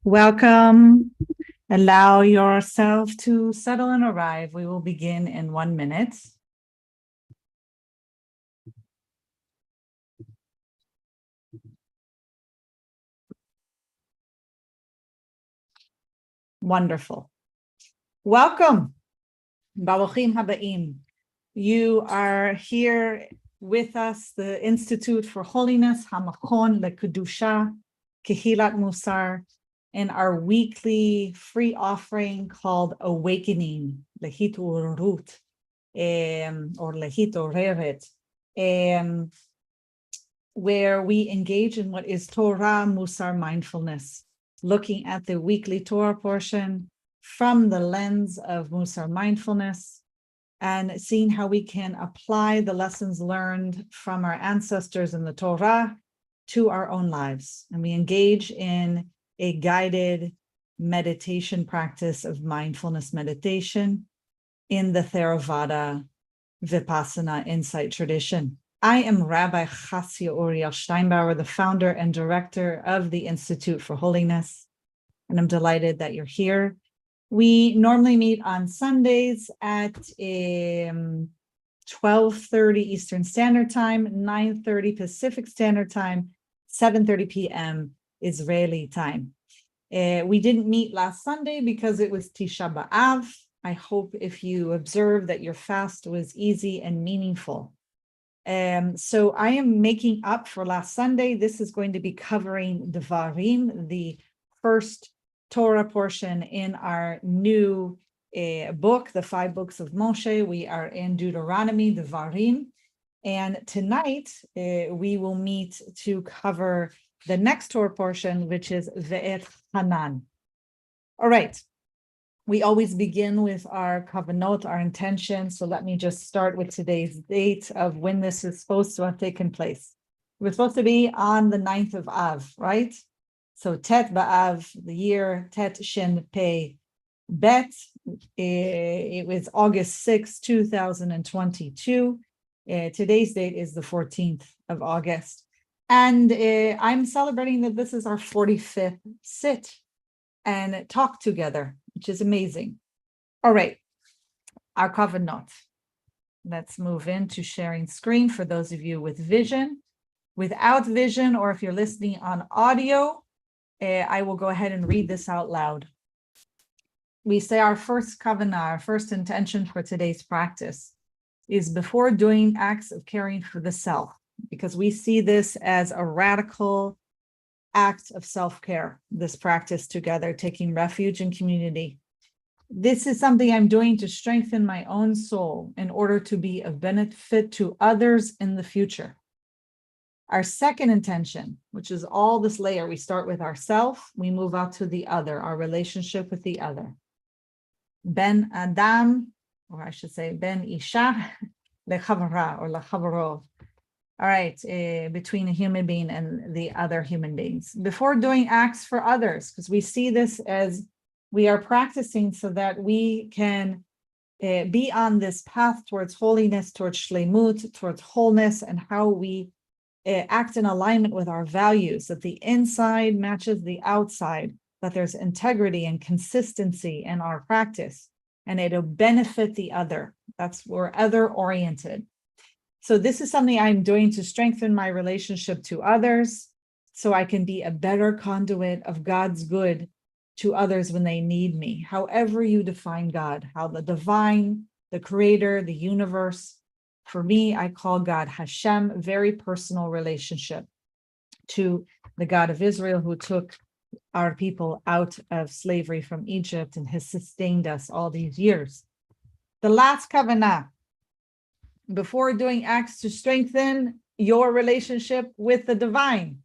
Welcome. Allow yourself to settle and arrive. We will begin in 1 minute. Wonderful. Welcome. Baruchim Habaim. You are here with us, the Institute for Holiness, Hamachon LeKedusha, Kehilat Mussar, and our weekly free offering called Awakening, Lehit Urut, or Lehit Oreret, where we engage in what is Torah Mussar Mindfulness, looking at the weekly Torah portion from the lens of Mussar Mindfulness, and seeing how we can apply the lessons learned from our ancestors in the Torah to our own lives. And we engage in a guided meditation practice of mindfulness meditation in the Theravada Vipassana Insight tradition. I am Rabbi Chasya Uriel Steinbauer, the founder and director of the Institute for Holiness, and I'm delighted that you're here. We normally meet on Sundays at 12:30 Eastern Standard Time, 9:30 Pacific Standard Time, 7:30 p.m. Israeli time. We didn't meet last Sunday because it was Tisha B'Av. I hope if you observed that your fast was easy and meaningful. So I am making up for last Sunday. This is going to be covering Devarim, the first Torah portion in our new book, the 5 books of Moshe. We are in Deuteronomy, Devarim. And tonight, we will meet to cover the next Torah portion, which is Ve'et Hanan. All right. We always begin with our kavanot, our intention. So let me just start with today's date of when this is supposed to have taken place. It was supposed to be on the 9th of Av, right? So Tet B'Av, the year Tet Shin Pei Bet. It was August 6, 2022. Today's date is the 14th of August. And I'm celebrating that this is our 45th sit and talk together, which is amazing. All right, our kavanot. Let's move into sharing screen for those of you with vision. Without vision, or if you're listening on audio, I will go ahead and read this out loud. We say our first kavanah, our first intention for today's practice is before doing acts of caring for the self, because we see this as a radical act of self-care, this practice together, taking refuge in community. This is something I'm doing to strengthen my own soul in order to be of benefit to others in the future. Our second intention, which is all this layer, we start with ourself, we move out to the other, our relationship with the other. Ben Adam, or I should say Ben Isha, lechavara or lechavaro. All right, between a human being and the other human beings. Before doing acts for others, because we see this as we are practicing so that we can be on this path towards holiness, towards shlemut, towards wholeness, and how we act in alignment with our values, that the inside matches the outside, that there's integrity and consistency in our practice, and it'll benefit the other. We're other-oriented. So this is something I'm doing to strengthen my relationship to others, so I can be a better conduit of God's good to others when they need me. However you define God, how the divine, the creator, the universe. For me, I call God Hashem, very personal relationship to the God of Israel, who took our people out of slavery from Egypt and has sustained us all these years. The last kavanah, before doing acts to strengthen your relationship with the divine,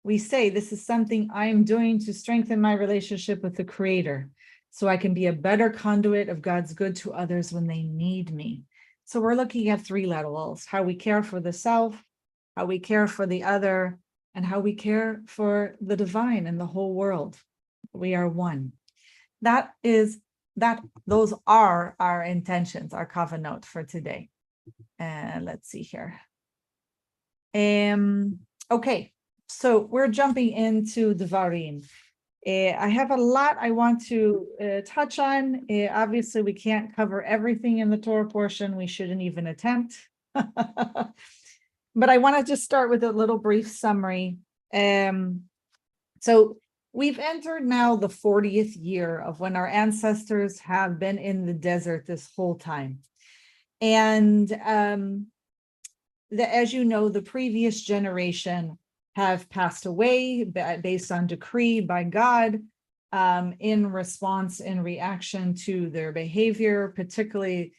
we say this is something I am doing to strengthen my relationship with the Creator, so I can be a better conduit of God's good to others when they need me. So we're looking at 3 levels: how we care for the self, how we care for the other, and how we care for the divine and the whole world. We are one. Those are our intentions, our kavanot for today. Let's see here. Okay, so we're jumping into Devarim. I have a lot I want to touch on. Obviously, we can't cover everything in the Torah portion. We shouldn't even attempt. But I want to just start with a little brief summary. So we've entered now the 40th year of when our ancestors have been in the desert this whole time. And as you know, the previous generation have passed away based on decree by God in response, in reaction to their behavior, particularly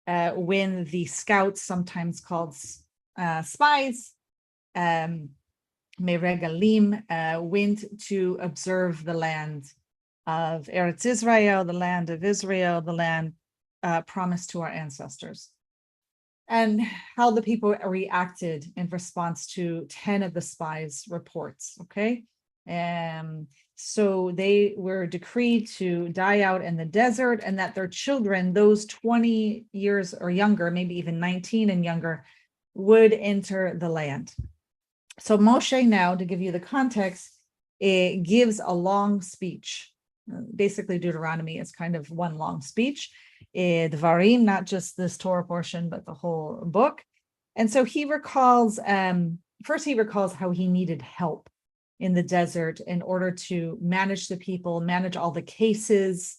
when the scouts, sometimes called spies, Meregalim, went to observe the land of Eretz Israel, the land of Israel, the land promised to our ancestors, and how the people reacted in response to 10 of the spies' reports, okay? So they were decreed to die out in the desert, and that their children, those 20 years or younger, maybe even 19 and younger, would enter the land. So Moshe now, to give you the context, it gives a long speech. Basically, Deuteronomy is kind of one long speech. Devarim, not just this Torah portion, but the whole book. And so he recalls, first he recalls how he needed help in the desert in order to manage the people, manage all the case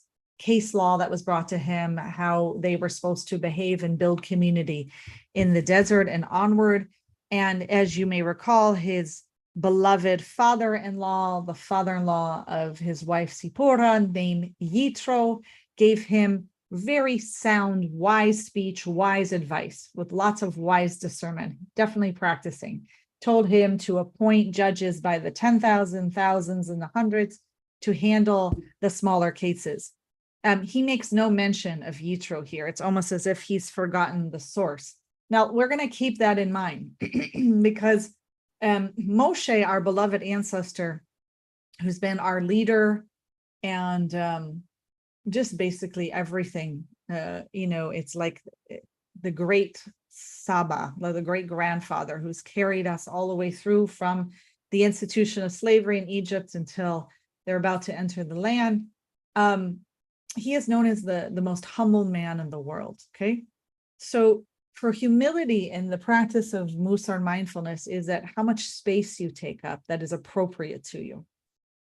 law that was brought to him, how they were supposed to behave and build community in the desert and onward. And as you may recall, his beloved father-in-law, the father-in-law of his wife Sipporah, named Yitro, gave him very sound, wise speech, wise advice with lots of wise discernment, definitely practicing. Told him to appoint judges by the 10,000, thousands, and the hundreds to handle the smaller cases. He makes no mention of Yitro here. It's almost as if he's forgotten the source. Now, we're going to keep that in mind because Moshe, our beloved ancestor, who's been our leader and just basically everything, it's like the great Saba, the great grandfather who's carried us all the way through from the institution of slavery in Egypt until they're about to enter the land. He is known as the most humble man in the world, okay? So for humility in the practice of Mussar mindfulness is that how much space you take up that is appropriate to you.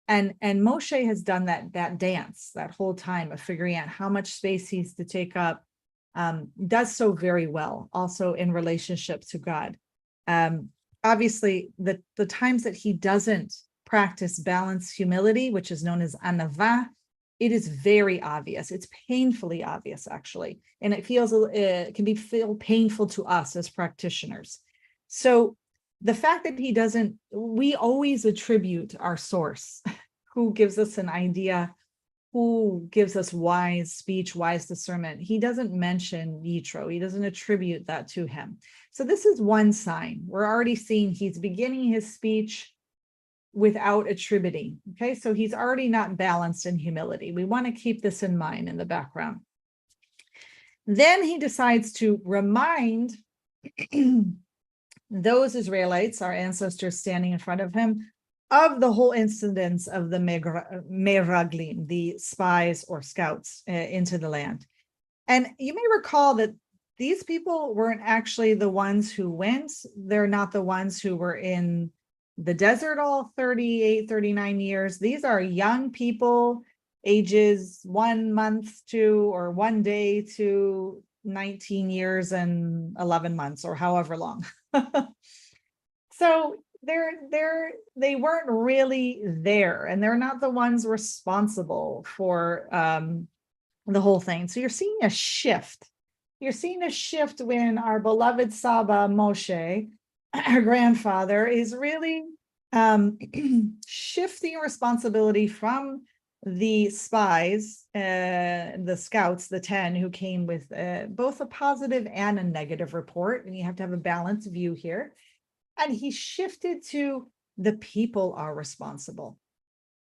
And Moshe has done that dance that whole time of figuring out how much space he's to take up, does so very well, also in relationship to God. Obviously, the times that he doesn't practice balanced humility, which is known as anava, it is very obvious. It's painfully obvious, actually. And it can feel painful to us as practitioners. So the fact that he doesn't, we always attribute our source, who gives us an idea, who gives us wise speech, wise discernment. He doesn't mention Yitro. He doesn't attribute that to him. So this is one sign. We're already seeing he's beginning his speech without attributing. Okay, so he's already not balanced in humility. We want to keep this in mind in the background. Then he decides to remind those Israelites, our ancestors standing in front of him, of the whole incidents of the Meraglim, the spies or scouts into the land. And you may recall that these people weren't actually the ones who went. They're not the ones who were in the desert all 38, 39 years. These are young people, ages 1 month to, or 1 day to 19 years and 11 months, or however long. So they weren't really there, and they're not the ones responsible for the whole thing. So you're seeing a shift. You're seeing a shift when our beloved Saba Moshe, our grandfather, is really shifting responsibility from the spies, the scouts, the 10 who came with both a positive and a negative report, and you have to have a balanced view here. And he shifted to the people are responsible,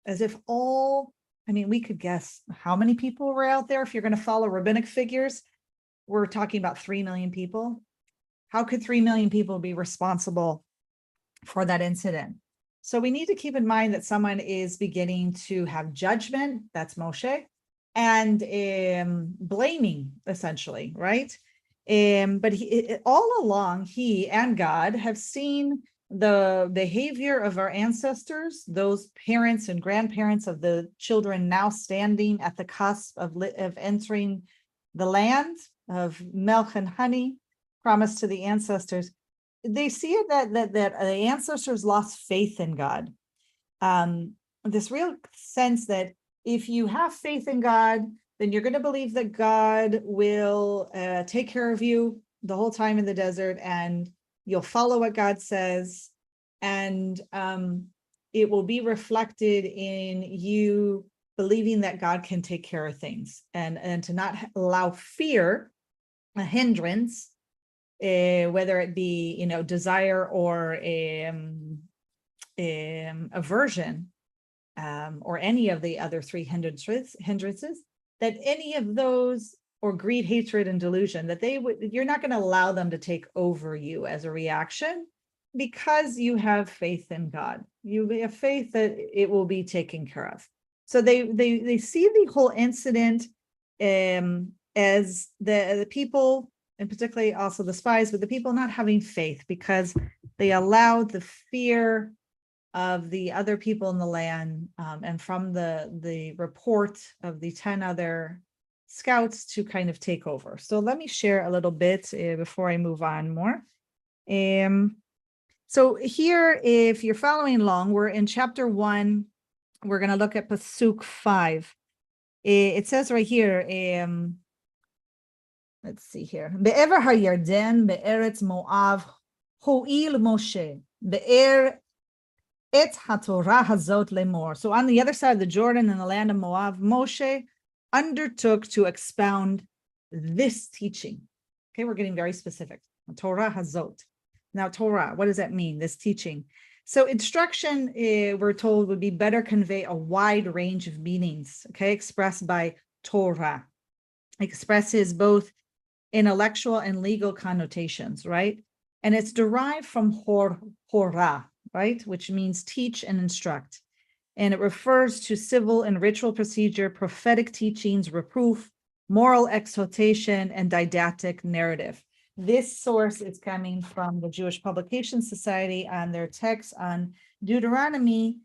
as if we could guess how many people were out there. If you're going to follow rabbinic figures, we're talking about 3 million people. How could 3 million people be responsible for that incident? So we need to keep in mind that someone is beginning to have judgment, that's Moshe, and blaming, essentially, right? But all along, he and God have seen the behavior of our ancestors, those parents and grandparents of the children now standing at the cusp of entering the land of milk and honey promised to the ancestors. They see it that the ancestors lost faith in God. This real sense that if you have faith in God, then you're going to believe that God will take care of you the whole time in the desert, and you'll follow what God says, and it will be reflected in you believing that God can take care of things, and to not allow fear, a hindrance, whether it be desire or aversion, or any of the other three hindrances, that any of those, or greed, hatred, and delusion, that you're not going to allow them to take over you as a reaction, because you have faith in God. You have faith that it will be taken care of. So they see the whole incident as the people, and particularly also the spies, but the people not having faith, because they allowed the fear of the other people in the land, and from the report of the 10 other scouts to kind of take over. So let me share a little bit before I move on more. So here, if you're following along, we're in chapter 1. We're going to look at Pasuk 5. It says right here, let's see here. Be'ever ha'yarden be'eretz Moav ho'il Moshe be'er et haTorah hazot lemor. So on the other side of the Jordan, in the land of Moab, Moshe undertook to expound this teaching. Okay, we're getting very specific. Torah hazot. Now, Torah, what does that mean? This teaching. So instruction, we're told, would be better convey a wide range of meanings, okay, expressed by Torah. Expresses both intellectual and legal connotations, right? And it's derived from hora, right, which means teach and instruct. And it refers to civil and ritual procedure, prophetic teachings, reproof, moral exhortation, and didactic narrative. This source is coming from the Jewish Publication Society on their text on Deuteronomy,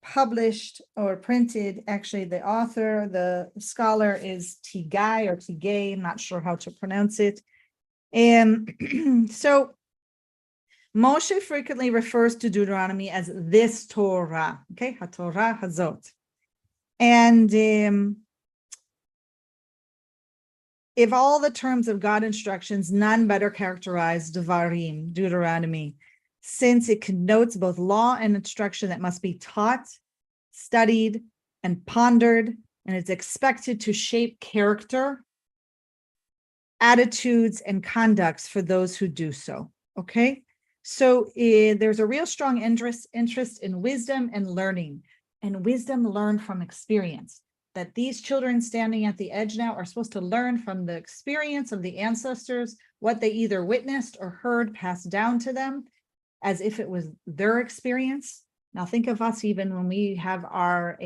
published or printed. Actually, the author, the scholar, is Tigai or Tigay, I'm not sure how to pronounce it. So Moshe frequently refers to Deuteronomy as this Torah, okay, HaTorah Hazot. And if all the terms of God instructions, none better characterize Devarim, Deuteronomy, since it connotes both law and instruction that must be taught, studied, and pondered, and it's expected to shape character, attitudes, and conducts for those who do so, okay? So there's a real strong interest in wisdom and learning, and wisdom learned from experience. That these children standing at the edge now are supposed to learn from the experience of the ancestors, what they either witnessed or heard passed down to them, as if it was their experience. Now think of us even when we have our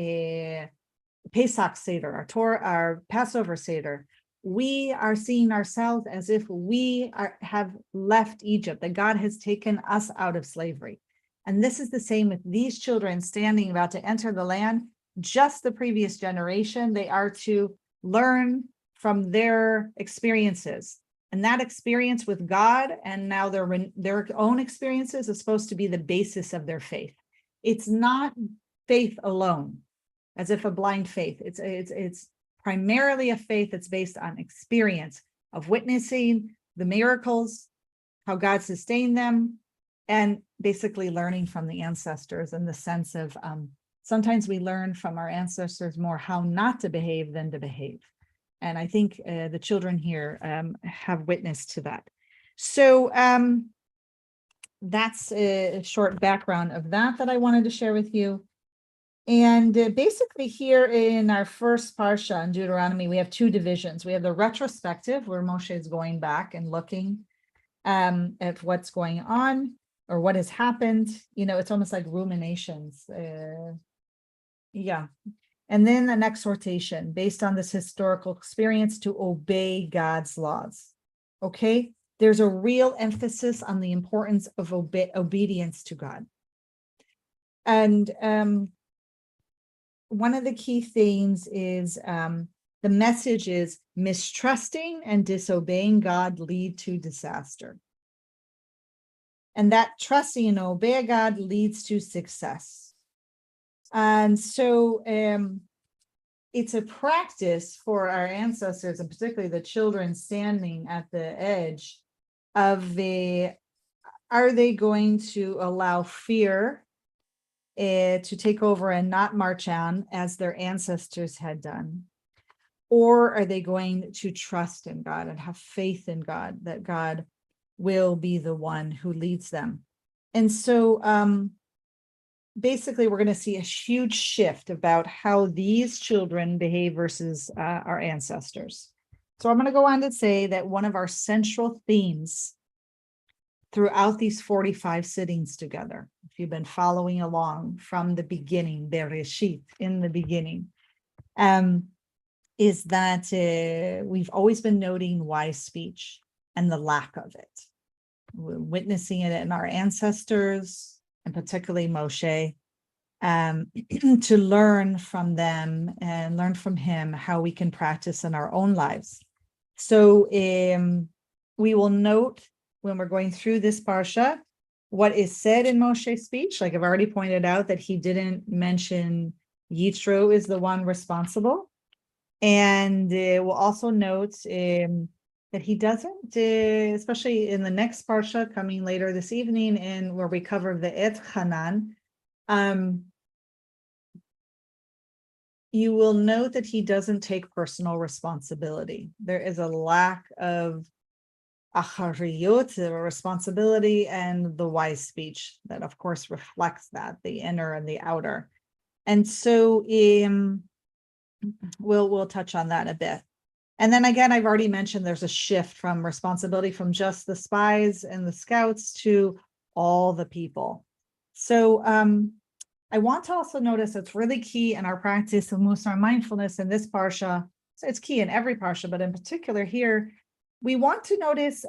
Pesach Seder, our Passover Seder. We are seeing ourselves as if we have left Egypt, that God has taken us out of slavery. And this is the same with these children standing about to enter the land. Just the previous generation, they are to learn from their experiences. And that experience with God and now their own experiences is supposed to be the basis of their faith. It's not faith alone, as if a blind faith. It's primarily a faith that's based on experience of witnessing the miracles, how God sustained them, and basically learning from the ancestors in the sense of sometimes we learn from our ancestors more how not to behave than to behave. And I think the children here have witnessed to that. So that's a short background of that I wanted to share with you. And basically here in our first parasha in Deuteronomy, we have two divisions. We have the retrospective, where Moshe is going back and looking at what's going on or what has happened. It's almost like ruminations. Yeah. And then an exhortation based on this historical experience to obey God's laws. Okay. There's a real emphasis on the importance of obedience to God. And one of the key themes is the message is mistrusting and disobeying God lead to disaster. And that trusting and obeying God leads to success. And so it's a practice for our ancestors, and particularly the children standing at the edge of are they going to allow fear to take over and not march on as their ancestors had done? Or are they going to trust in God and have faith in God, that God will be the one who leads them? And so basically, we're going to see a huge shift about how these children behave versus our ancestors. So I'm going to go on to say that one of our central themes throughout these 45 sittings together, if you've been following along from the beginning, Bereshit, in the beginning, is that we've always been noting wise speech and the lack of it. We're witnessing it in our ancestors, and particularly Moshe, to learn from them and learn from him how we can practice in our own lives. So we will note when we're going through this parsha what is said in Moshe's speech. Like I've already pointed out that he didn't mention Yitro is the one responsible. And we'll also note that he doesn't, especially in the next parsha coming later this evening, and where we cover the Et Hanan, you will note that he doesn't take personal responsibility. There is a lack of achariyut, responsibility, and the wise speech that, of course, reflects that, the inner and the outer. And so we'll touch on that a bit. And then again, I've already mentioned there's a shift from responsibility from just the spies and the scouts to all the people. So I want to also notice it's really key in our practice of Mussar Mindfulness in this parsha. So it's key in every parsha, but in particular here, we want to notice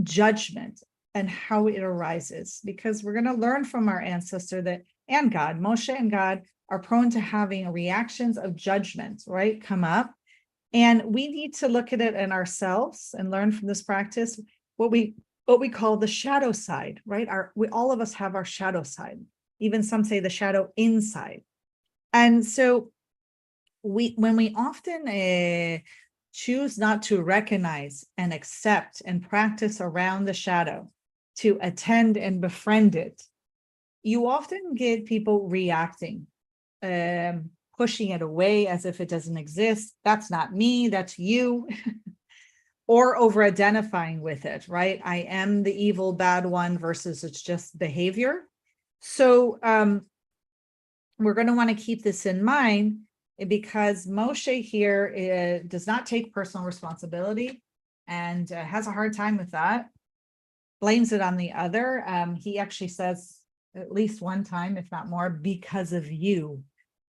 judgment and how it arises, because we're going to learn from our ancestor that, and God, Moshe and God are prone to having reactions of judgment, right, come up. And we need to look at it in ourselves and learn from this practice what we call the shadow side, right? All of us have our shadow side. Even some say the shadow inside. And so when we often choose not to recognize and accept and practice around the shadow, to attend and befriend it, you often get people reacting, pushing it away as if it doesn't exist. That's not me, that's you. Or over-identifying with it, right? I am the evil, bad one versus it's just behavior. So we're going to want to keep this in mind, because Moshe here does not take personal responsibility and has a hard time with that, blames it on the other. He actually says at least one time, if not more, because of you,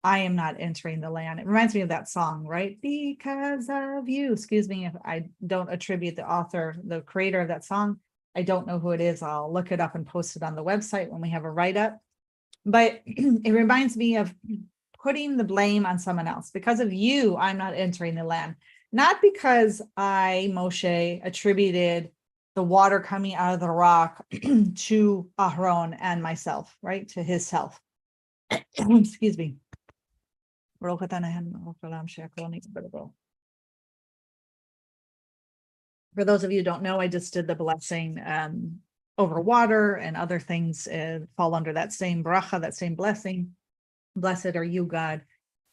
I am not entering the land. It reminds me of that song, right? Because of you. Excuse me if I don't attribute the author, the creator of that song. I don't know who it is. I'll look it up and post it on the website when we have a write-up. But it reminds me of putting the blame on someone else. Because of you, I'm not entering the land. Not because I, Moshe, attributed the water coming out of the rock to Aharon and myself, right? To his self. Excuse me. For those of you who don't know, I just did the blessing over water, and other things fall under that same bracha, that same blessing. Blessed are you, God,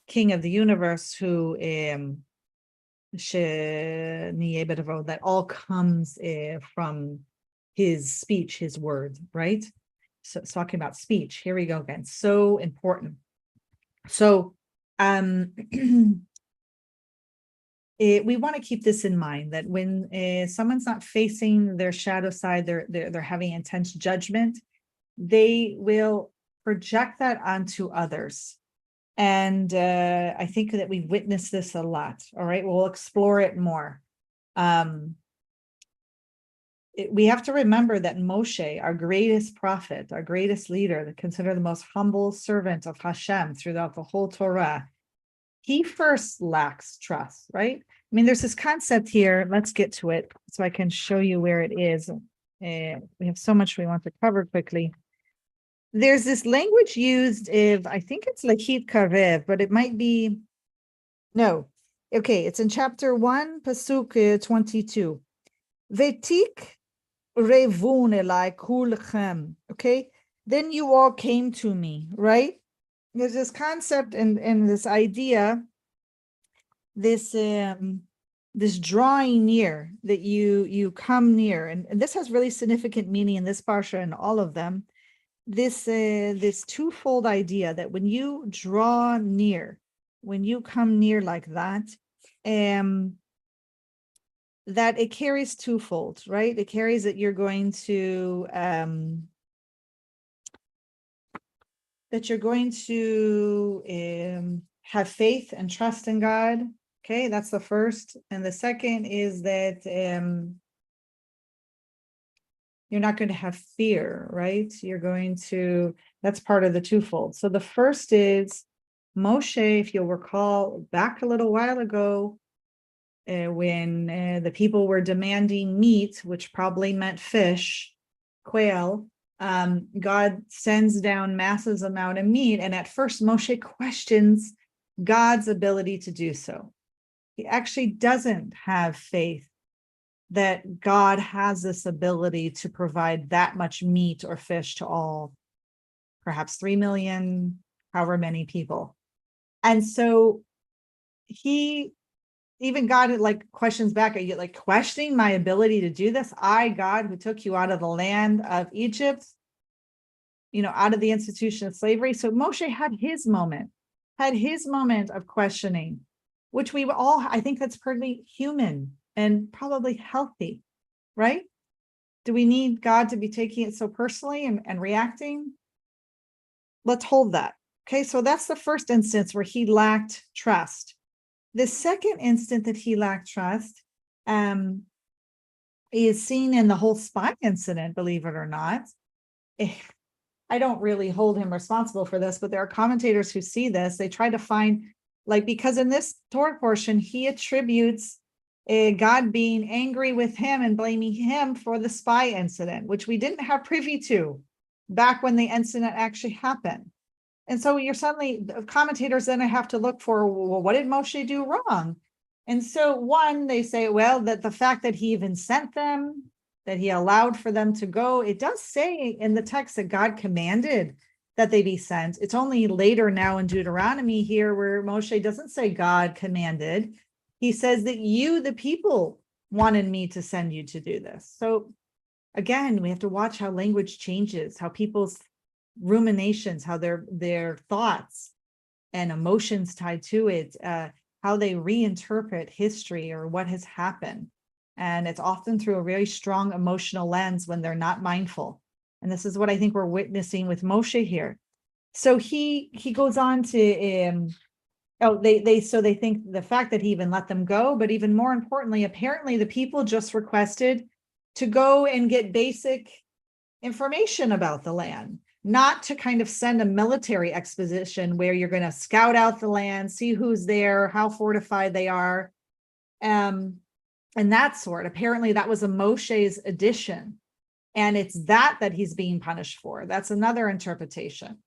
King of the universe, who that all comes from his speech, his word, right? So it's talking about speech. Here we go again. So important. So we want to keep this in mind, that when someone's not facing their shadow side, they're having intense judgment, they will project that onto others. And I think that we've witnessed this a lot. All right, we'll explore it more. We have to remember that Moshe, our greatest prophet, our greatest leader, considered the most humble servant of Hashem throughout the whole Torah, he first lacks trust, right? I mean, there's this concept here. Let's get to it so I can show you where it is. We have so much we want to cover quickly. There's this language used, if I think it's Lakit Karev, but it might be, no. Okay, it's in chapter 1, Pasuk 22. Vetik revun elai kulchem. Okay, then you all came to me, right? There's this concept and this idea, this drawing near, that you come near, and this has really significant meaning in this parasha and all of them. This twofold idea that when you draw near, when you come near like that, that it carries twofold, right? It carries that you're going to have faith and trust in God. Okay, that's the first. And the second is that you're not going to have fear, right? You're going to, that's part of the twofold. So the first is Moshe, if you'll recall back a little while ago, when the people were demanding meat, which probably meant fish, quail, God sends down massive amount of meat. And at first, Moshe questions God's ability to do so. He actually doesn't have faith that God has this ability to provide that much meat or fish to all, perhaps 3 million, however many people. And so even God like questions back, are you like questioning my ability to do this? I, God, who took you out of the land of Egypt, out of the institution of slavery. So Moshe had his moment of questioning, which we all, I think that's pretty human and probably healthy, right? Do we need God to be taking it so personally and reacting? Let's hold that. Okay, so that's the first instance where he lacked trust. The second instance that he lacked trust is seen in the whole spy incident, believe it or not. I don't really hold him responsible for this, but there are commentators who see this. They try to find, because in this Torah portion, he attributes God being angry with him and blaming him for the spy incident, which we didn't have privy to back when the incident actually happened. And so you're suddenly, commentators then have to look for, well, what did Moshe do wrong? And so one, they say, well, that the fact that he even sent them, that he allowed for them to go, it does say in the text that God commanded that they be sent. It's only later now in Deuteronomy here where Moshe doesn't say God commanded. He says that you, the people, wanted me to send you to do this. So again, we have to watch how language changes, how people's ruminations, how their thoughts and emotions tied to it, how they reinterpret history or what has happened. And it's often through a very strong emotional lens when they're not mindful. And this is what I think we're witnessing with Moshe here. So he goes on to they think the fact that he even let them go, but even more importantly, apparently the people just requested to go and get basic information about the land, not to kind of send a military exposition where you're going to scout out the land, see who's there, how fortified they are, and that sort. Apparently that was a Moshe's addition, and it's that he's being punished for. That's another interpretation.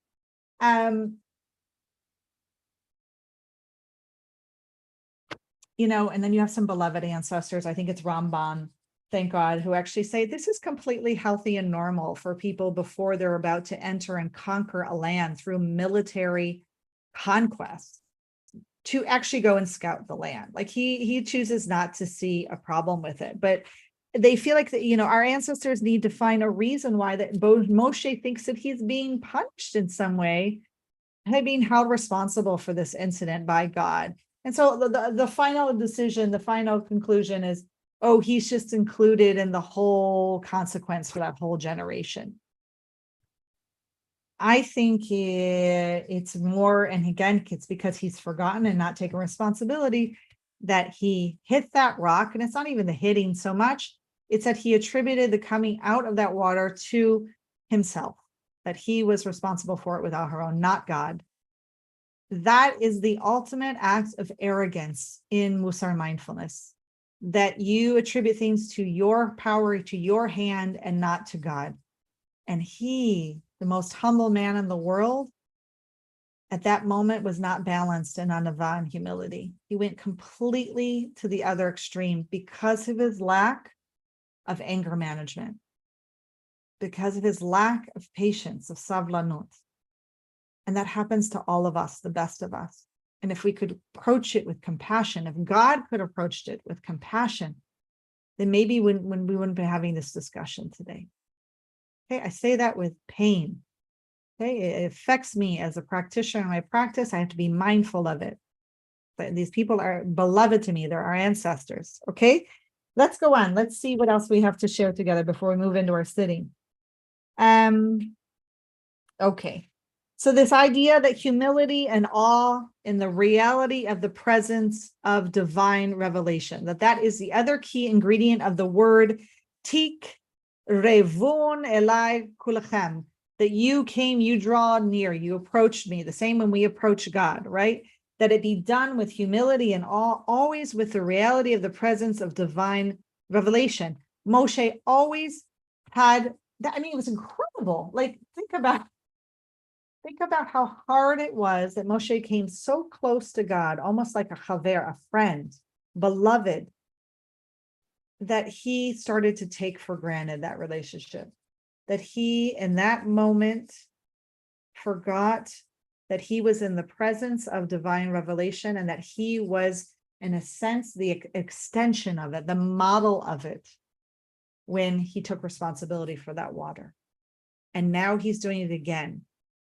And then you have some beloved ancestors, I think it's Ramban, thank God, who actually say this is completely healthy and normal for people before they're about to enter and conquer a land through military conquest to actually go and scout the land. Like he chooses not to see a problem with it, but they feel like that, our ancestors need to find a reason why that Moshe thinks that he's being punished in some way. being held responsible for this incident by God. And so the final decision, the final conclusion is, oh, he's just included in the whole consequence for that whole generation. I think it's more, and again, it's because he's forgotten and not taken responsibility that he hit that rock. And it's not even the hitting so much, it's that he attributed the coming out of that water to himself, that he was responsible for it with Aharon, not God. That is the ultimate act of arrogance in Mussar mindfulness, that you attribute things to your power, to your hand, and not to God. And he, the most humble man in the world, at that moment was not balanced in anava and humility. He went completely to the other extreme because of his lack of anger management, because of his lack of patience, of savlanut. And that happens to all of us, the best of us. And if we could approach it with compassion, if God could approach it with compassion, then maybe when we wouldn't be having this discussion today. Okay, I say that with pain. Okay, it affects me as a practitioner in my practice. I have to be mindful of it. But these people are beloved to me. They're our ancestors. Okay, let's go on. Let's see what else we have to share together before we move into our sitting. Okay, so this idea that humility and awe in the reality of the presence of divine revelation, that is the other key ingredient of the word tik revun elai kulachem, that you came, you draw near, you approached me, the same when we approach God, right? That it be done with humility and awe, always with the reality of the presence of divine revelation. Moshe always had that. I mean, it was incredible. Like, think about how hard it was that Moshe came so close to God, almost like a chaver, a friend, beloved, that he started to take for granted that relationship, that he, in that moment, forgot that he was in the presence of divine revelation and that he was, in a sense, the extension of it, the model of it, when he took responsibility for that water. And now he's doing it again.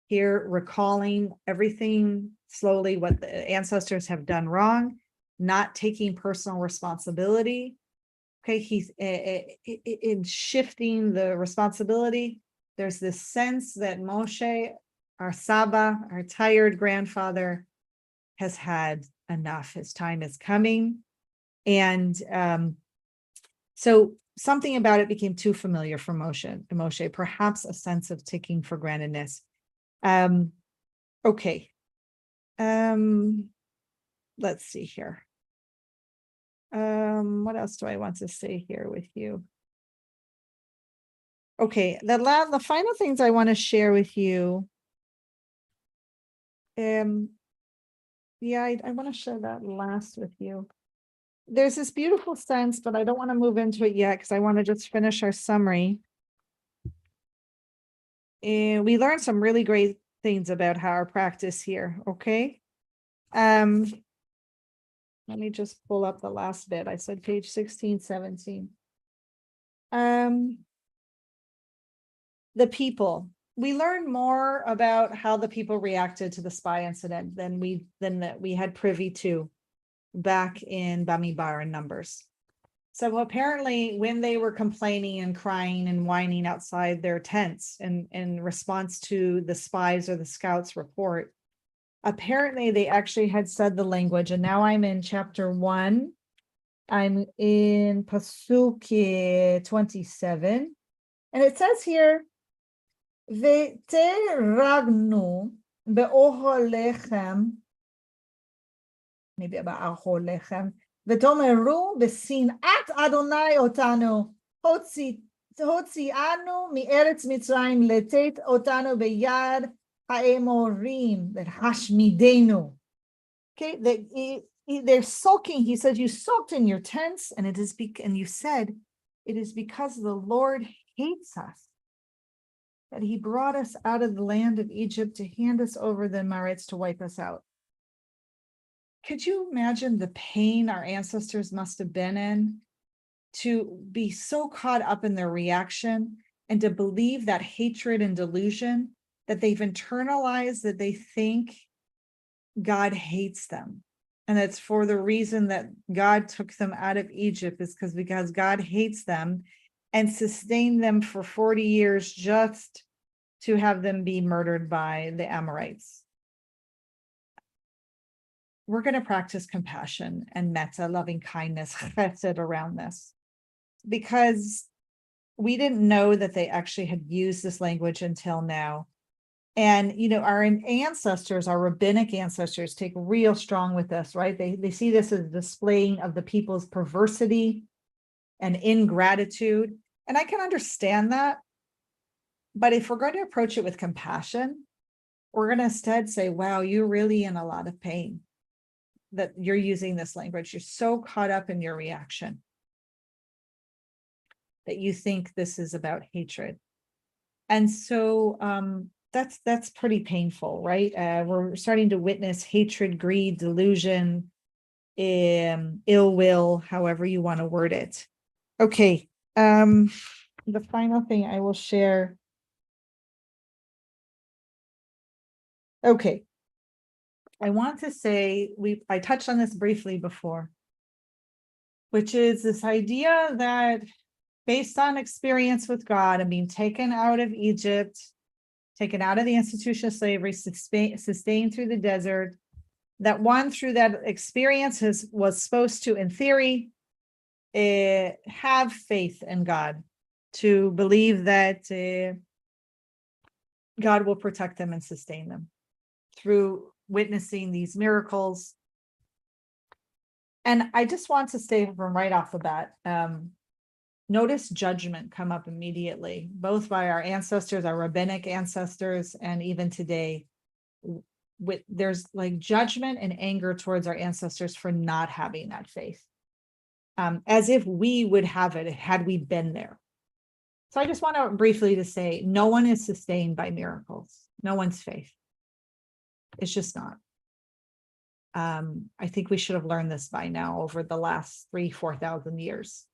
Here, recalling everything slowly, what the ancestors have done wrong, not taking personal responsibility. Okay, he's in shifting the responsibility. There's this sense that Moshe, our Saba, our tired grandfather, has had enough. His time is coming. And so something about it became too familiar for Moshe, perhaps a sense of taking for grantedness. Okay. Let's see here. What else do I want to say here with you? Okay, the final things I want to share with you. Yeah, I want to share that last with you. There's this beautiful sense, but I don't want to move into it yet because I want to just finish our summary. And we learned some really great things about how our practice here, okay? Let me just pull up the last bit. I said page 16, 17. The people. We learned more about how the people reacted to the spy incident than we had privy to back in Bamidbar in Numbers. So apparently when they were complaining and crying and whining outside their tents in response to the spies or the scouts' report, apparently they actually had said the language. And now I'm in chapter 1. I'm in Pasuk 27. And it says here, Ve'teragnu be'ohol lechem, maybe about ahol lechem, ve'tomeru be'sinat Adonai otanu, hotzi'anu mi'eretz Mitzrayim letet otanu be'yad ha'emorim ve'hashmidenu. Okay, they're sulking. He says, you sulked in your tents, and and you said, it is because the Lord hates us, that he brought us out of the land of Egypt to hand us over the Maretz to wipe us out. Could you imagine the pain our ancestors must have been in to be so caught up in their reaction and to believe that hatred and delusion that they've internalized that they think God hates them. And it's for the reason that God took them out of Egypt is because God hates them and sustained them for 40 years just to have them be murdered by the Amorites. We're going to practice compassion and metta, loving kindness, chesed around this, because we didn't know that they actually had used this language until now. And, our ancestors, our rabbinic ancestors, take real strong with this, right? They see this as a displaying of the people's perversity and ingratitude. And I can understand that. But if we're going to approach it with compassion, we're going to instead say, wow, you're really in a lot of pain that you're using this language. You're so caught up in your reaction that you think this is about hatred. And so that's pretty painful, right? We're starting to witness hatred, greed, delusion, ill will, however you want to word it. Okay. The final thing I will share. Okay. I want to say, I touched on this briefly before, which is this idea that based on experience with God and being taken out of Egypt, taken out of the institution of slavery, sustained through the desert, that one through that experience was supposed to, in theory, have faith in God, to believe that God will protect them and sustain them through witnessing these miracles. And I just want to say from right off the bat, notice judgment come up immediately, both by our ancestors, our rabbinic ancestors, and even today. There's like judgment and anger towards our ancestors for not having that faith, as if we would have it had we been there. So I just want to briefly to say, no one is sustained by miracles. No one's faith. It's just not. I think we should have learned this by now over the last 4,000 years.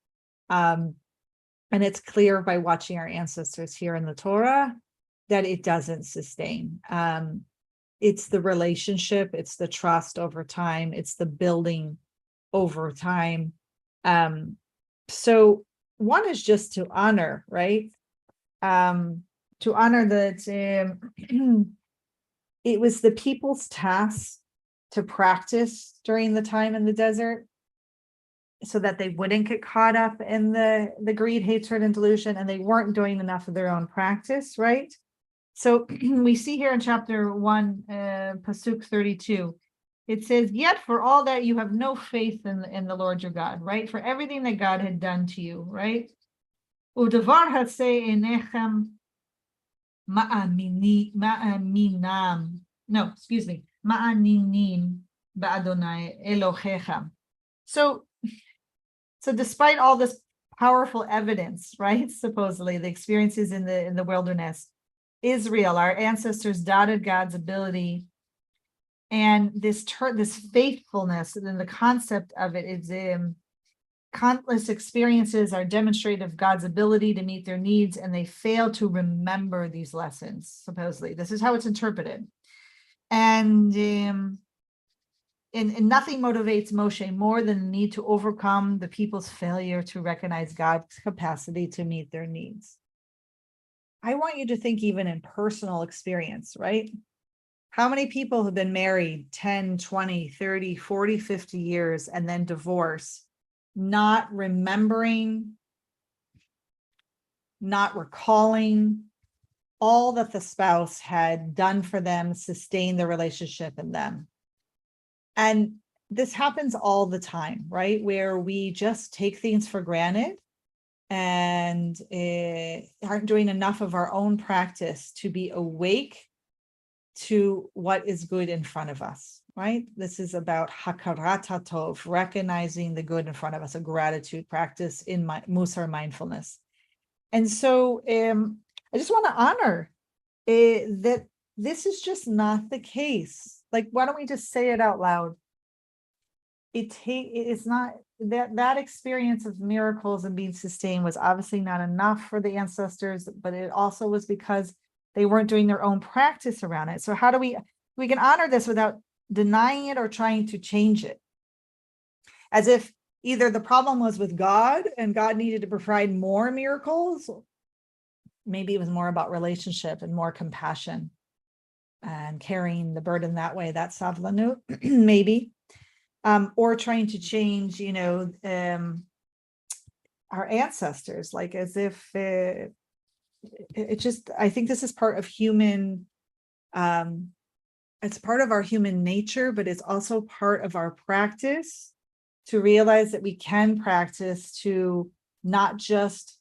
And it's clear by watching our ancestors here in the Torah that it doesn't sustain. It's the relationship, it's the trust over time, it's the building over time. So one is just to honor, right? To honor that it was the people's task to practice during the time in the desert so that they wouldn't get caught up in the greed, hatred, and delusion, and they weren't doing enough of their own practice, right? So we see here in chapter 1, Pasuk 32, it says, yet for all that you have no faith in the Lord your God, right? For everything that God had done to you, right? Udavar haseh enechem ma'aninam. No, excuse me. Ma'aninim ba'adonai Elohecha. So despite all this powerful evidence, right? Supposedly the experiences in the wilderness, Israel, our ancestors doubted God's ability, and this faithfulness, and then the concept of it is countless experiences are demonstrative of God's ability to meet their needs, and they fail to remember these lessons. Supposedly, this is how it's interpreted, and nothing motivates Moshe more than the need to overcome the people's failure to recognize God's capacity to meet their needs. I want you to think even in personal experience, right? How many people have been married 10, 20, 30, 40, 50 years and then divorce, not remembering, not recalling all that the spouse had done for them, sustained the relationship in them? And this happens all the time, right? Where we just take things for granted and aren't doing enough of our own practice to be awake to what is good in front of us, right? This is about hakarat hatov, recognizing the good in front of us, a gratitude practice in Mussar Mindfulness. And so I just want to honor that this is just not the case. Like, why don't we just say it out loud? It's not that experience of miracles and being sustained was obviously not enough for the ancestors, but it also was because They weren't doing their own practice around it. So how do we can honor this without denying it or trying to change it? As if either the problem was with God and God needed to provide more miracles. Maybe it was more about relationship and more compassion and carrying the burden that way. That's savlanut, maybe. Or trying to change, our ancestors, like as if it just, I think this is part of human, it's part of our human nature, but it's also part of our practice to realize that we can practice to not just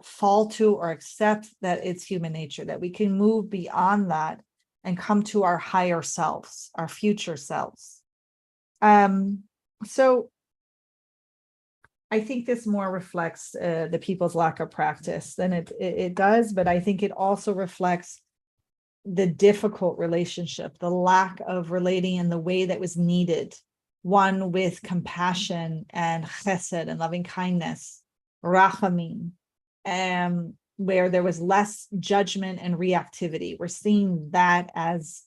fall to or accept that it's human nature, that we can move beyond that and come to our higher selves, our future selves. So I think this more reflects the people's lack of practice than it does, but I think it also reflects the difficult relationship, the lack of relating in the way that was needed, one with compassion and chesed and loving kindness, rachamim, where there was less judgment and reactivity. We're seeing that as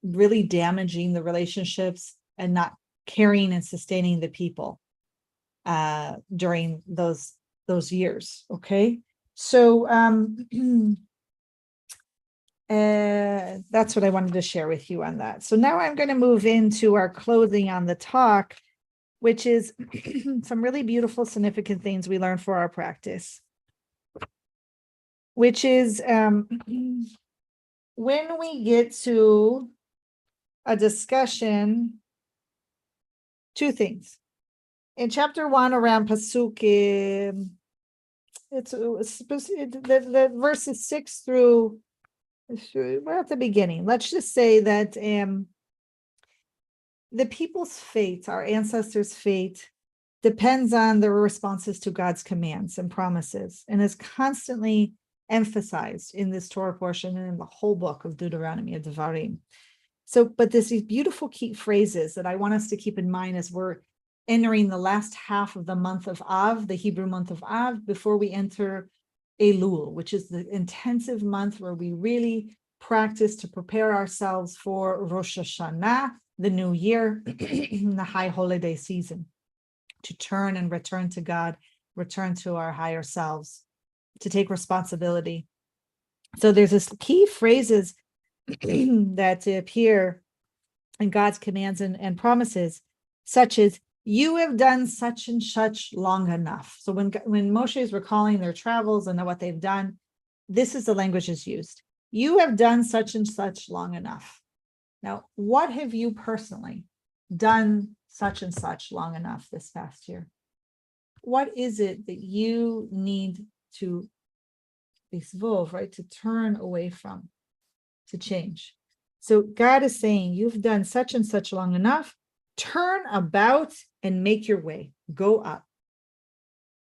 really damaging the relationships and not carrying and sustaining the people during those years. Okay, so that's what I wanted to share with you on that. So now I'm going to move into our closing on the talk, which is some really beautiful, significant things we learn for our practice, which is when we get to a discussion, two things. In chapter 1 around Pasuk, the verses 6 through, we're at the beginning. Let's just say that the people's fate, our ancestors' fate, depends on their responses to God's commands and promises, and is constantly emphasized in this Torah portion and in the whole book of Deuteronomy, of Devarim. So, but there's these beautiful key phrases that I want us to keep in mind as we're entering the last half of the month of Av, the Hebrew month of Av, before we enter Elul, which is the intensive month where we really practice to prepare ourselves for Rosh Hashanah, the new year, the high holiday season, to turn and return to God, return to our higher selves, to take responsibility. So there's this key phrases that appear in God's commands and promises, such as, you have done such and such long enough. So when Moshe is recalling their travels and what they've done, this is the language is used. You have done such and such long enough. Now, what have you personally done such and such long enough this past year? What is it that you need to disvolve, right? To turn away from, to change. So God is saying, you've done such and such long enough. Turn about and make your way, go up.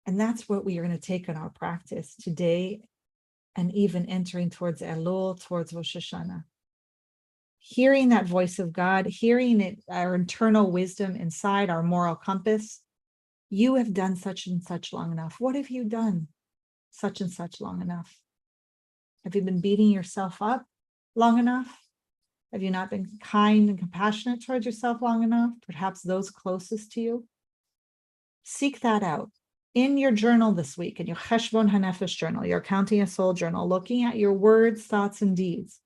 And that's what we are going to take in our practice today and even entering towards Elul, towards Rosh Hashanah. Hearing that voice of God, hearing it, our internal wisdom inside, our moral compass. You have done such and such long enough. What have you done such and such long enough? Have you been beating yourself up long enough? Have you not been kind and compassionate towards yourself long enough? Perhaps those closest to you? Seek that out in your journal this week, in your Cheshbon HaNefesh journal, your Counting a Soul journal, looking at your words, thoughts, and deeds.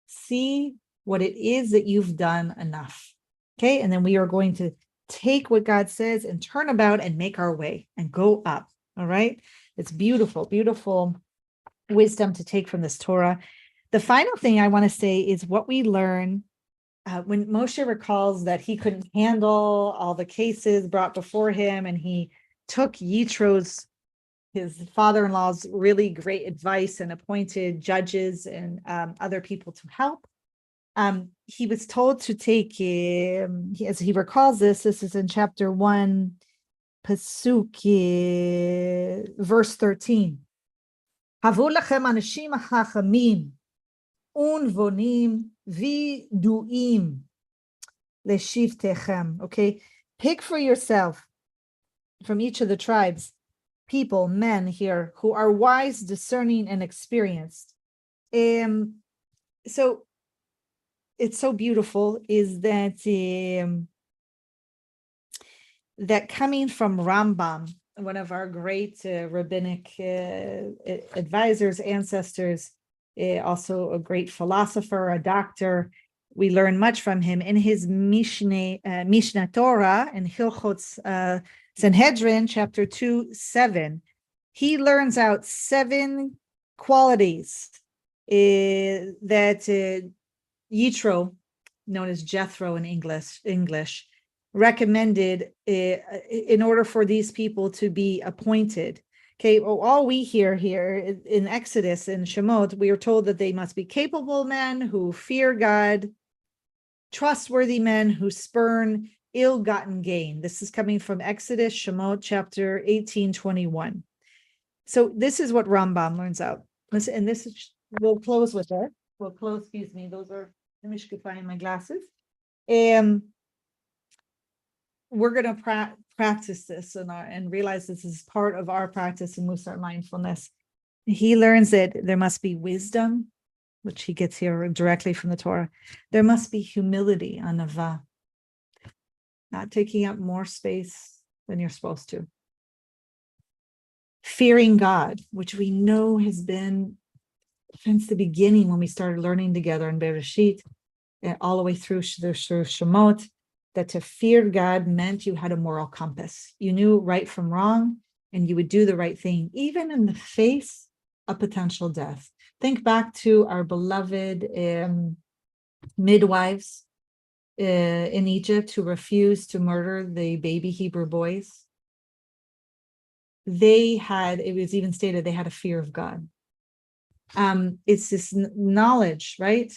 See what it is that you've done enough. Okay, and then we are going to take what God says and turn about and make our way and go up. All right, it's beautiful, beautiful wisdom to take from this Torah. The final thing I want to say is what we learn when Moshe recalls that he couldn't handle all the cases brought before him, and he took Yitro's, his father-in-law's, really great advice and appointed judges and other people to help. He was told to take, as he recalls this is in chapter 1, Pasuk, verse 13. Havu lachem anashim hachamim unvonim viduim leshivtechem. Okay, pick for yourself from each of the tribes people, men here, who are wise, discerning, and experienced. So it's so beautiful is that that coming from Rambam, one of our great rabbinic advisors, ancestors, also a great philosopher, a doctor. We learn much from him in his Mishnah Torah and Hilchot Sanhedrin, chapter 2:7. He learns out 7 qualities that Yitro, known as Jethro in English, recommended in order for these people to be appointed. Okay, well, all we hear here in Exodus and Shemot, we are told that they must be capable men who fear God, trustworthy men who spurn ill-gotten gain. This is coming from Exodus, Shemot, chapter 18:21. So this is what Rambam learns out. And this is, we'll close with it. We'll close, excuse me, those are the mishkafai in my glasses. We're going to practice this and realize this is part of our practice in Mussar Mindfulness. He learns that there must be wisdom, which he gets here directly from the Torah. There must be humility, anava, not taking up more space than you're supposed to. Fearing God, which we know has been since the beginning when we started learning together in Bereshit, and all the way through Shemot, that to fear God meant you had a moral compass. You knew right from wrong, and you would do the right thing, even in the face of potential death. Think back to our beloved midwives in Egypt who refused to murder the baby Hebrew boys. It was even stated they had a fear of God. It's this knowledge, right?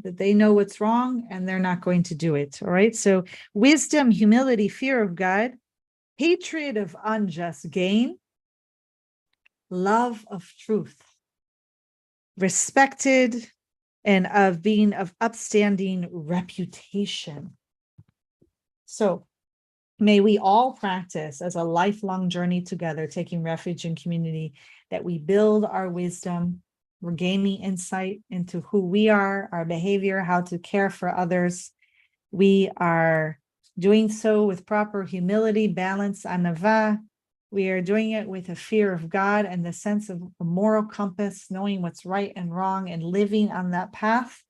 That they know what's wrong and they're not going to do it. All right. So wisdom, humility, fear of God, hatred of unjust gain, love of truth, respected and of being of upstanding reputation. So may we all practice as a lifelong journey together, taking refuge in community, that we build our wisdom. We're gaining insight into who we are, our behavior, how to care for others. We are doing so with proper humility, balance, anava. We are doing it with a fear of God and the sense of a moral compass, knowing what's right and wrong and living on that path,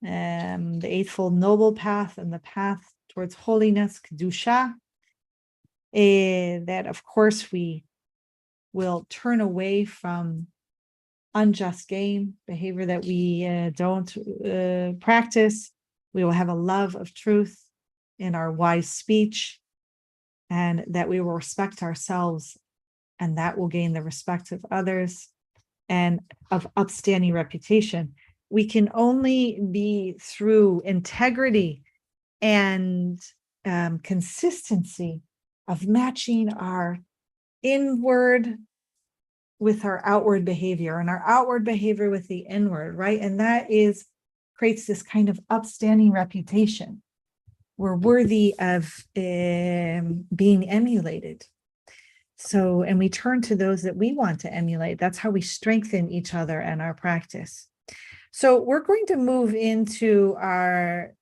the Eightfold Noble Path and the path towards holiness, kedusha. That, of course, we will turn away from unjust gain, behavior that we don't practice. We will have a love of truth in our wise speech, and that we will respect ourselves, and that will gain the respect of others and of upstanding reputation. We can only be through integrity and consistency of matching our inward with our outward behavior and our outward behavior with the inward, right? And that creates this kind of upstanding reputation. We're worthy of being emulated. So, and we turn to those that we want to emulate. That's how we strengthen each other and our practice. So we're going to move into our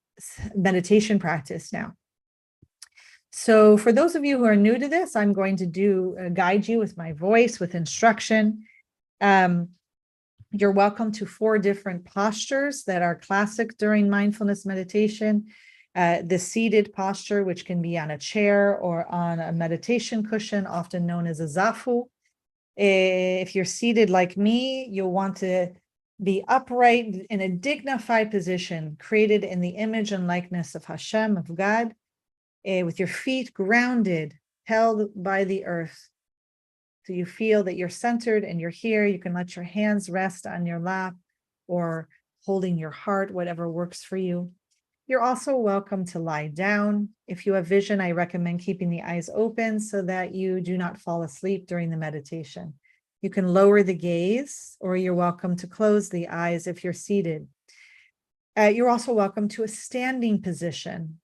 meditation practice now. So for those of you who are new to this, I'm going to guide you with my voice, with instruction. You're welcome to 4 different postures that are classic during mindfulness meditation. The seated posture, which can be on a chair or on a meditation cushion, often known as a zafu. If you're seated like me, you'll want to be upright in a dignified position, created in the image and likeness of Hashem, of God. With your feet grounded, held by the earth. So you feel that you're centered and you're here. You can let your hands rest on your lap or holding your heart, whatever works for you. You're also welcome to lie down. If you have vision, I recommend keeping the eyes open so that you do not fall asleep during the meditation. You can lower the gaze, or you're welcome to close the eyes if you're seated. You're also welcome to a standing position,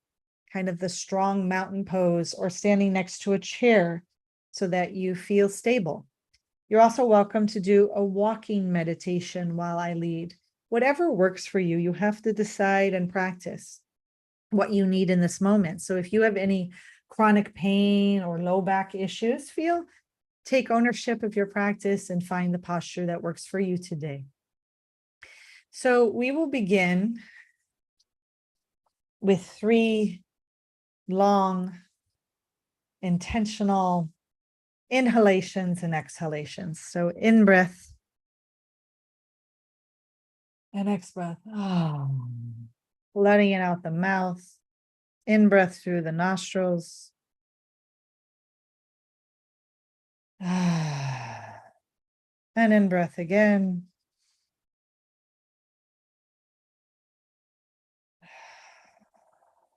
kind of the strong mountain pose, or standing next to a chair so that you feel stable. You're also welcome to do a walking meditation while I lead. Whatever works for you, you have to decide and practice what you need in this moment. So if you have any chronic pain or low back issues, take ownership of your practice and find the posture that works for you today. So we will begin with 3 long, intentional inhalations and exhalations. So in breath and exhale. Letting it out the mouth. In breath through the nostrils. And in breath again.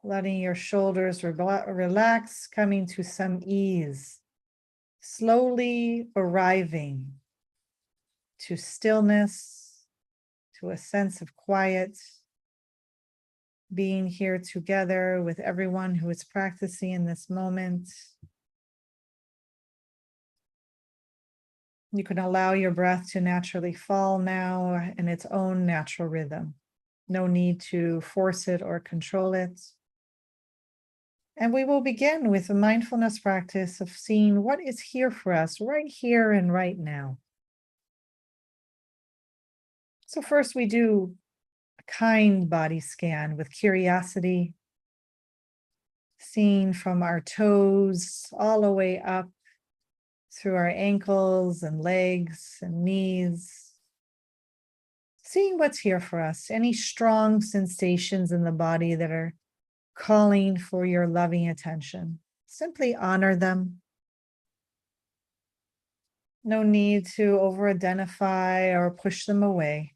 Letting your shoulders relax, coming to some ease. Slowly arriving to stillness, to a sense of quiet, being here together with everyone who is practicing in this moment. You can allow your breath to naturally fall now in its own natural rhythm. No need to force it or control it. And we will begin with a mindfulness practice of seeing what is here for us right here and right now. So first we do a kind body scan with curiosity, seeing from our toes all the way up through our ankles and legs and knees, seeing what's here for us, any strong sensations in the body that are calling for your loving attention. Simply honor them. No need to over-identify or push them away.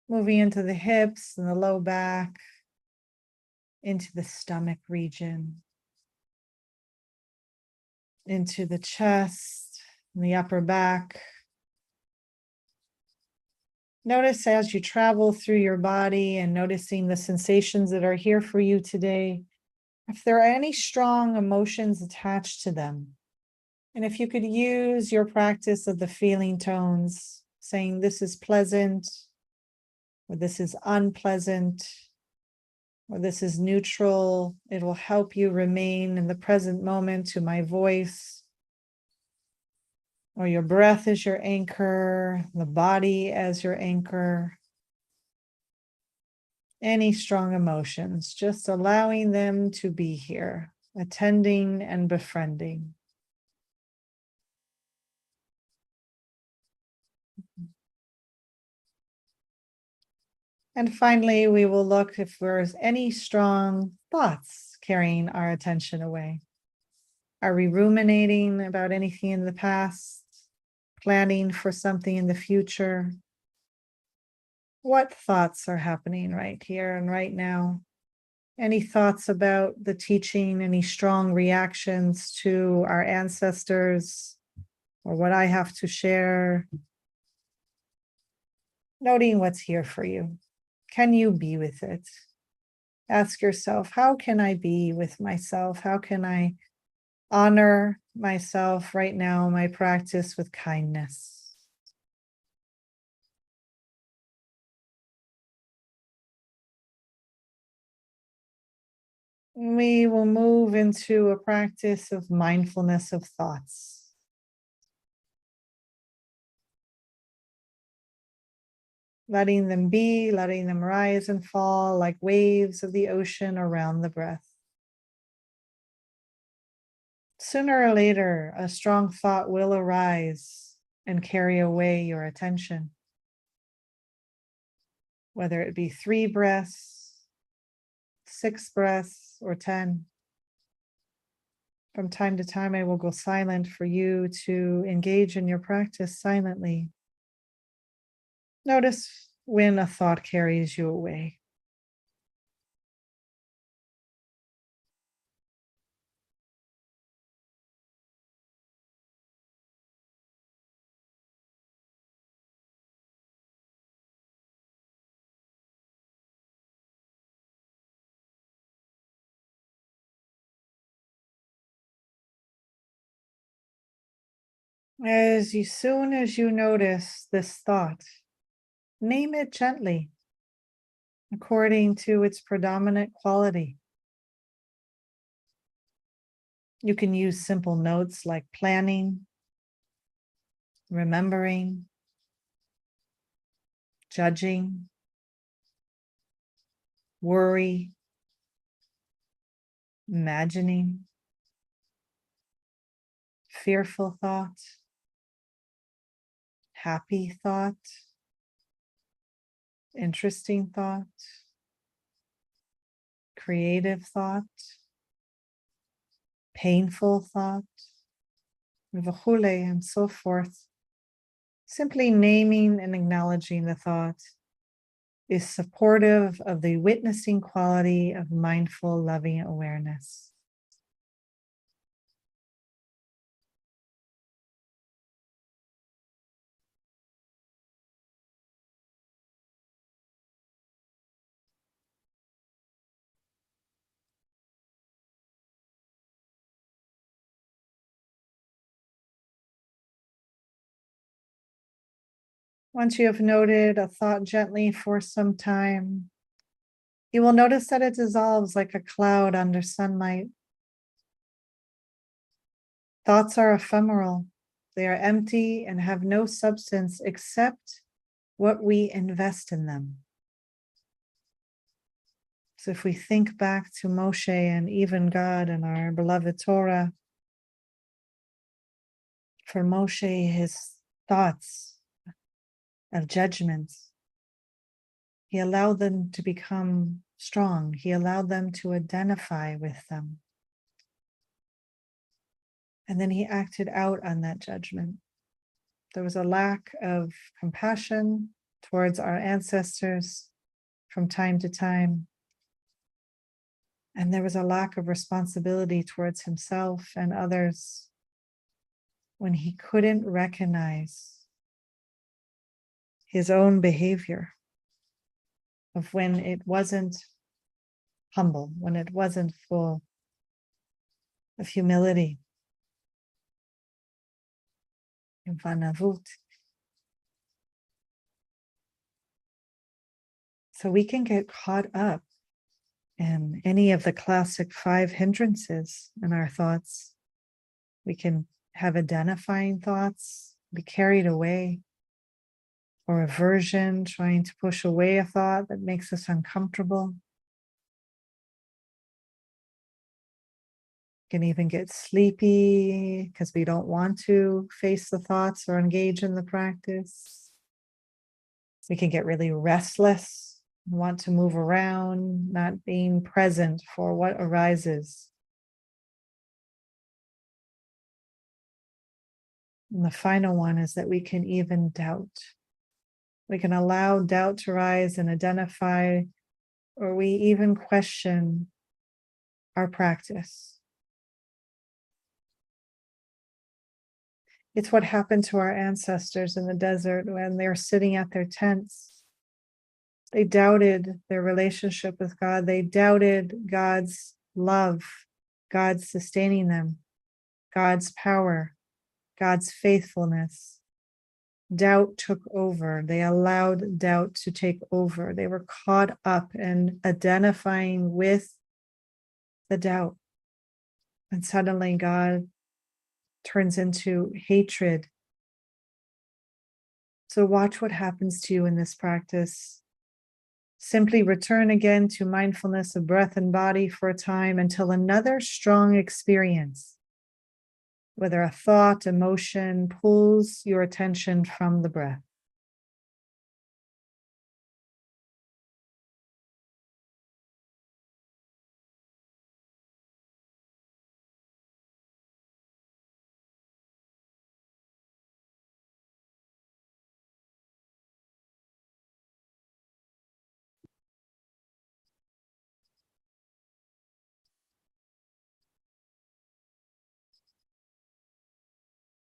Moving into the hips and the low back, into the stomach region, into the chest and the upper back. Notice as you travel through your body and noticing the sensations that are here for you today, if there are any strong emotions attached to them. And if you could use your practice of the feeling tones, saying this is pleasant, or this is unpleasant, or this is neutral, it will help you remain in the present moment to my voice. Or your breath is your anchor, the body as your anchor. Any strong emotions, just allowing them to be here, attending and befriending. And finally, we will look if there's any strong thoughts carrying our attention away. Are we ruminating about anything in the past? Planning for something in the future? What thoughts are happening right here and right now? Any thoughts about the teaching, any strong reactions to our ancestors or what I have to share? Noting what's here for you. Can you be with it? Ask yourself, how can I be with myself? How can I honor myself right now, my practice with kindness? We will move into a practice of mindfulness of thoughts. Letting them be, letting them rise and fall like waves of the ocean around the breath. Sooner or later, a strong thought will arise and carry away your attention. Whether it be 3 breaths, 6 breaths, or 10. From time to time, I will go silent for you to engage in your practice silently. Notice when a thought carries you away. Soon as you notice this thought, name it gently according to its predominant quality. You can use simple notes like planning, remembering, judging, worry, imagining, fearful thought, happy thought, interesting thought, creative thought, painful thought, and so forth. Simply naming and acknowledging the thought is supportive of the witnessing quality of mindful, loving awareness. Once you have noted a thought gently for some time, you will notice that it dissolves like a cloud under sunlight. Thoughts are ephemeral. They are empty and have no substance except what we invest in them. So if we think back to Moshe and even God and our beloved Torah, for Moshe, his thoughts of judgment, he allowed them to become strong. He allowed them to identify with them. And then he acted out on that judgment. There was a lack of compassion towards our ancestors from time to time. And there was a lack of responsibility towards himself and others when he couldn't recognize his own behavior of when it wasn't humble, when it wasn't full of humility and vanavut. So we can get caught up in any of the classic 5 hindrances in our thoughts. We can have identifying thoughts, be carried away, or aversion, trying to push away a thought that makes us uncomfortable. Can even get sleepy because we don't want to face the thoughts or engage in the practice. We can get really restless, want to move around, not being present for what arises. And the final one is that we can even doubt. We can allow doubt to rise and identify, or we even question our practice. It's what happened to our ancestors in the desert when they were sitting at their tents. They doubted their relationship with God. They doubted God's love, God's sustaining them, God's power, God's faithfulness. Doubt took over. They allowed doubt to take over. They were caught up in identifying with the doubt. And suddenly God turns into hatred. So watch what happens to you in this practice. Simply return again to mindfulness of breath and body for a time until another strong experience, whether a thought, emotion, pulls your attention from the breath.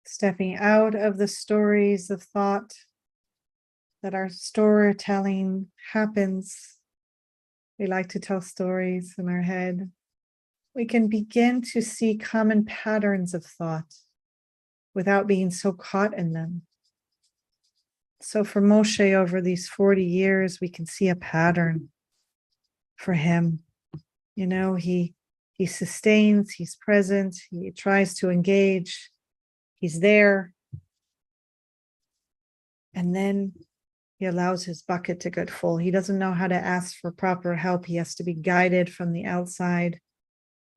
Stepping out of the stories of thought that our storytelling happens. We like to tell stories in our head. We can begin to see common patterns of thought. without being so caught in them. So for Moshe, over these 40 years, we can see a pattern for him. He sustains, he's present, he tries to engage, he's there. And then he allows his bucket to get full. He doesn't know how to ask for proper help. He has to be guided from the outside.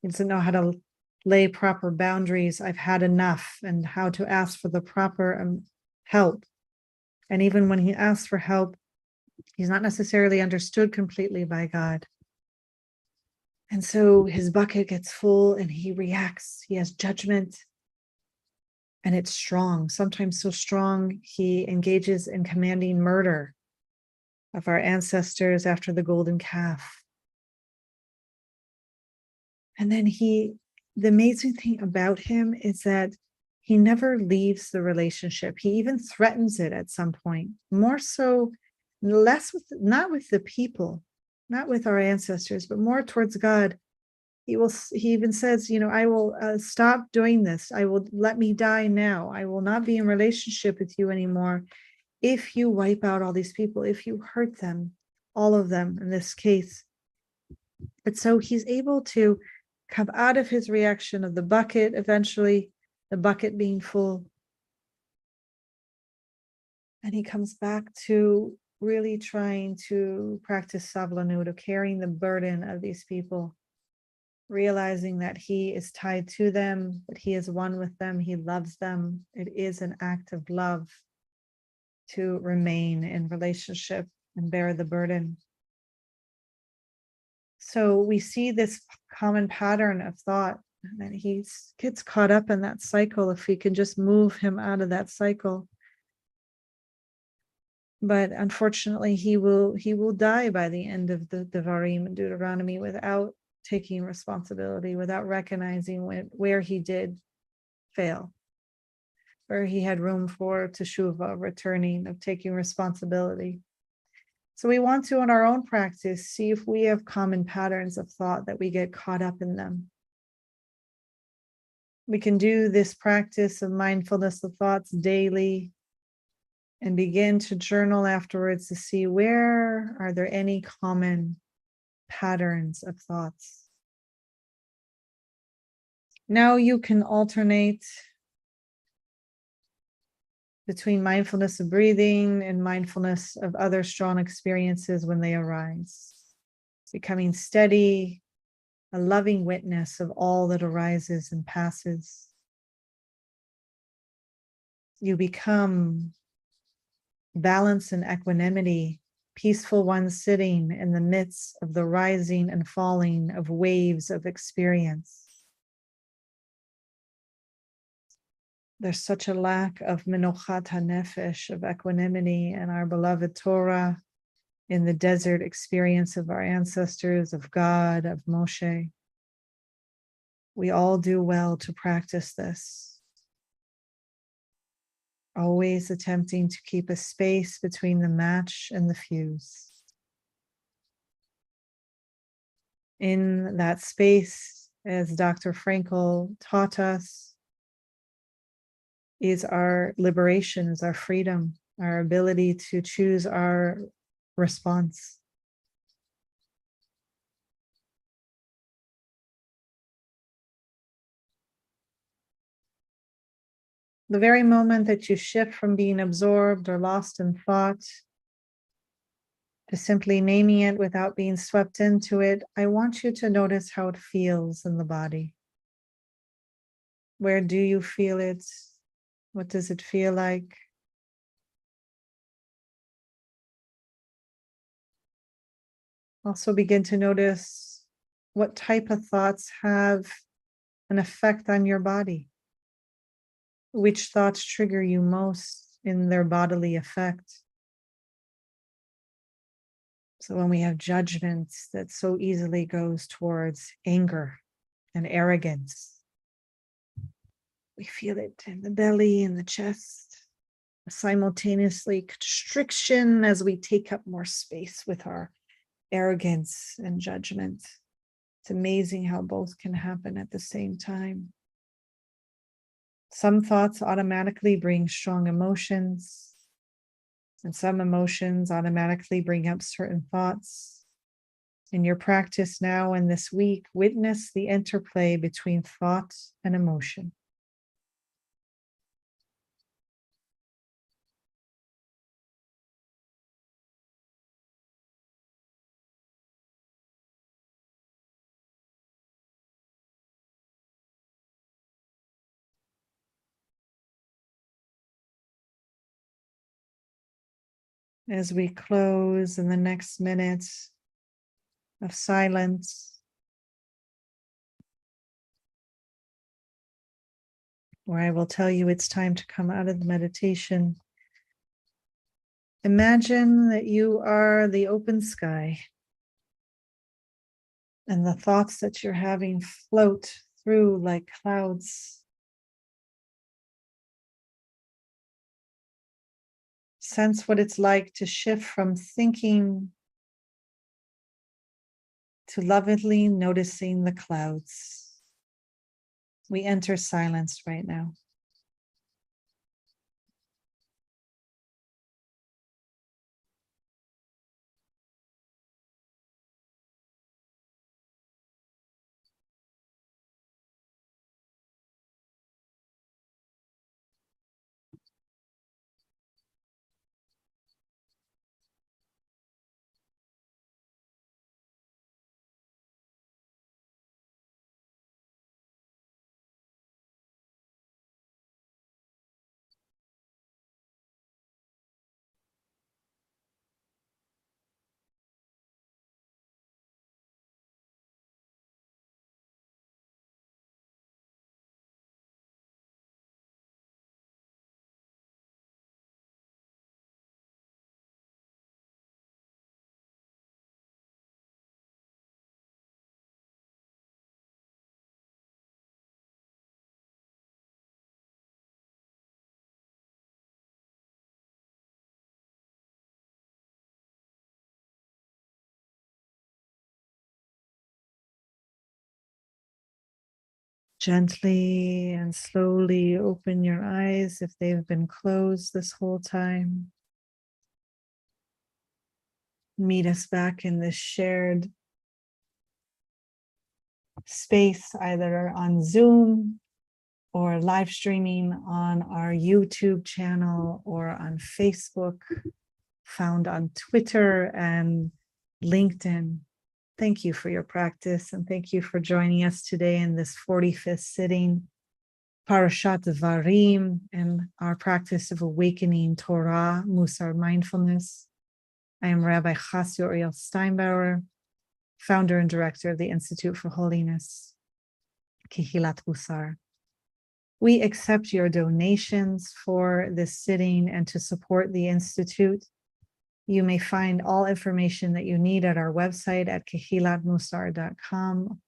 He doesn't know how to lay proper boundaries. I've had enough, and how to ask for the proper help. And even when he asks for help, he's not necessarily understood completely by God. And so his bucket gets full and he reacts. He has judgment. And it's strong, sometimes so strong, he engages in commanding murder of our ancestors after the golden calf. And then the amazing thing about him is that he never leaves the relationship. He even threatens it at some point, more so, not with the people, not with our ancestors, but more towards God. He even says, I will stop doing this. I will let me die now. I will not be in relationship with you anymore if you wipe out all these people, if you hurt them, all of them in this case. But so he's able to come out of his reaction of the bucket, eventually the bucket being full. And he comes back to really trying to practice savlanut, of carrying the burden of these people, realizing that he is tied to them, that he is one with them, he loves them. It is an act of love to remain in relationship and bear the burden. So we see this common pattern of thought, that he gets caught up in that cycle if we can just move him out of that cycle. But unfortunately, he will die by the end of the Devarim and Deuteronomy without taking responsibility, without recognizing where he did fail, where he had room for teshuvah, returning, of taking responsibility. So we want to, in our own practice, see if we have common patterns of thought that we get caught up in them. We can do this practice of mindfulness of thoughts daily and begin to journal afterwards to see where are there any common patterns of thoughts. Now you can alternate between mindfulness of breathing and mindfulness of other strong experiences when they arise. Becoming steady, a loving witness of all that arises and passes. You become balance and equanimity, peaceful ones sitting in the midst of the rising and falling of waves of experience. There's such a lack of menochat hanefesh, of equanimity, in our beloved Torah, in the desert experience of our ancestors, of God, of Moshe. We all do well to practice this, always attempting to keep a space between the match and the fuse. In that space, as Dr. Frankel taught us, is our liberation, is our freedom, our ability to choose our response. The very moment that you shift from being absorbed or lost in thought to simply naming it without being swept into it, I want you to notice how it feels in the body. Where do you feel it? What does it feel like? Also begin to notice what type of thoughts have an effect on your body. Which thoughts trigger you most in their bodily effect? So when we have judgments, that so easily goes towards anger and arrogance. We feel it in the belly and the chest, simultaneously constriction as we take up more space with our arrogance and judgment. It's amazing how both can happen at the same time. Some thoughts automatically bring strong emotions, and some emotions automatically bring up certain thoughts. In your practice now and this week, witness the interplay between thought and emotion. As we close in the next minute of silence, where I will tell you it's time to come out of the meditation, imagine that you are the open sky and the thoughts that you're having float through like clouds. Sense what it's like to shift from thinking to lovingly noticing the clouds. We enter silence right now. Gently and slowly open your eyes if they've been closed this whole time. Meet us back in this shared space, either on Zoom or live streaming on our YouTube channel or on Facebook, found on Twitter and LinkedIn. Thank you for your practice and thank you for joining us today in this 45th sitting, parasha Devarim, and our practice of awakening Torah, Mussar Mindfulness. I am Rabbi Chasya Steinbauer, founder and director of the Institute for Holiness, Kehilat Mussar. We accept your donations for this sitting and to support the Institute. You may find all information that you need at our website at kehilatmussar.com.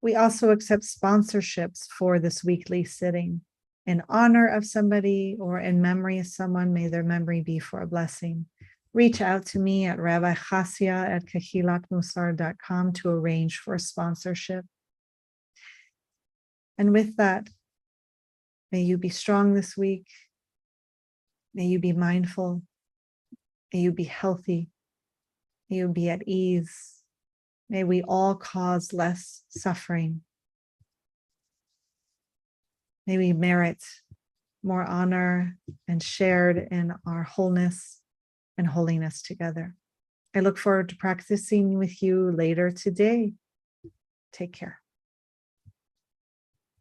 We also accept sponsorships for this weekly sitting. In honor of somebody or in memory of someone, may their memory be for a blessing. Reach out to me at Rabbi Chasya at kehilatmussar.com to arrange for a sponsorship. And with that, may you be strong this week. May you be mindful. May you be healthy. May you be at ease. May we all cause less suffering. May we merit more honor and shared in our wholeness and holiness together. I look forward to practicing with you later today. Take care.